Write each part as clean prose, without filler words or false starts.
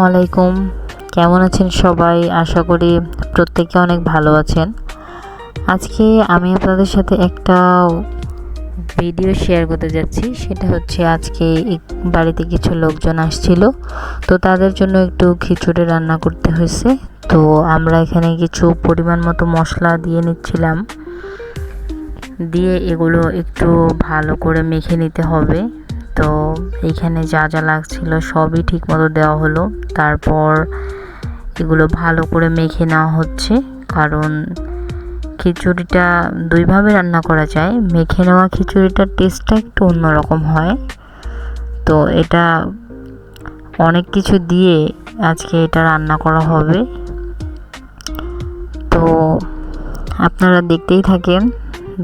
আলাইকুম, কেমন আছেন সবাই? আশা করি প্রত্যেকে অনেক ভালো আছেন। আজকে আমি আপনাদের সাথে একটা ভিডিও শেয়ার করতে যাচ্ছি। সেটা হচ্ছে আজকে বাড়িতে কিছু লোকজন আসছিল, তো তাদের জন্য একটু খিচুড়ি রান্না করতে হয়েছে। তো আমরা এখানে কিছু পরিমাণ মতো মশলা দিয়ে নিচ্ছিলাম, দিয়ে এগুলো একটু ভালো করে মেখে নিতে হবে। তো এইখানে যা যা লাগছিল সবই ঠিক মতো দেওয়া হলো। তারপর এগুলো ভালো করে মেখে নেওয়া হচ্ছে, কারণ খিচুড়িটা দুইভাবে রান্না করা যায়। মেখে নেওয়া খিচুড়িটার টেস্টটা একটু অন্যরকম হয়। তো এটা অনেক কিছু দিয়ে আজকে এটা রান্না করা হবে। তো আপনারা দেখতেই থাকেন,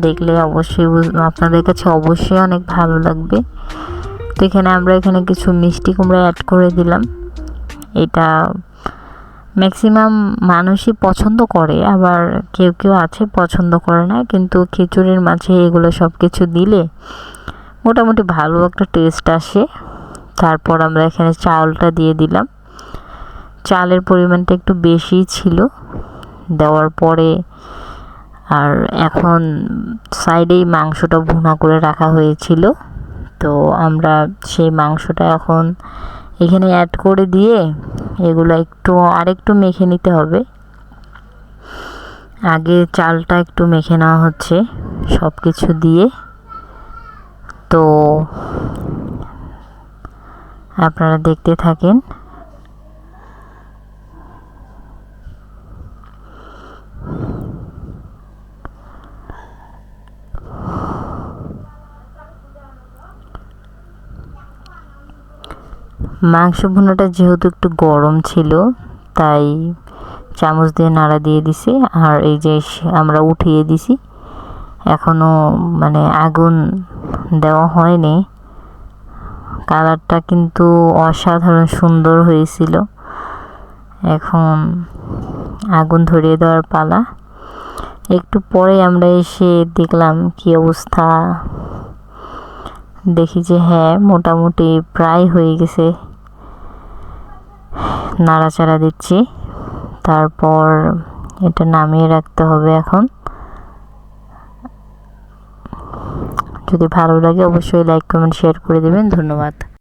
দেখলে অবশ্যই আপনাদের কাছে অবশ্যই অনেক ভালো লাগবে। তো আমরা এখানে কিছু মিষ্টি কুমড়া অ্যাড করে দিলাম। এটা ম্যাক্সিমাম মানুষই পছন্দ করে, আবার কেউ কেউ আছে পছন্দ করে না, কিন্তু খিচুড়ির মাঝে এগুলো সব কিছু দিলে মোটামুটি ভালো একটা টেস্ট আসে। তারপর আমরা এখানে চাউলটা দিয়ে দিলাম। চালের পরিমাণটা একটু বেশিই ছিল দেওয়ার পরে। আর এখন সাইডেই মাংসটা ভুনা করে রাখা হয়েছিল, তো আমরা সেই মাংসটা এখন এখানে অ্যাড করে দিয়ে এগুলো আরেকটু মেখে নিতে হবে। আগে চালটা একটু মেখে নেওয়া হচ্ছে সব কিছু দিয়ে। তো আপনারা দেখতে থাকেন। মাংস ভুনাটা যেহেতু একটু গরম ছিল, তাই চামচ দিয়ে নাড়া দিয়ে দিছি। আর এই যে আমরা উঠিয়ে দিছি, এখনও আগুন দেওয়া হয়নি। কালারটা কিন্তু অসাধারণ সুন্দর হয়েছিল। এখন আগুন ধরিয়ে দেওয়ার পালা। একটু পরে আমরা এসে দেখলাম কি অবস্থা। দেখি যে হ্যাঁ, মোটামুটি প্রায় হয়ে গেছে। নাড়াচাড়া দিচ্ছি, তারপর এটা নামিয়ে রাখতে হবে। এখন যদি ভালো লাগে অবশ্যই লাইক কমেন্ট শেয়ার করে দেবেন। ধন্যবাদ।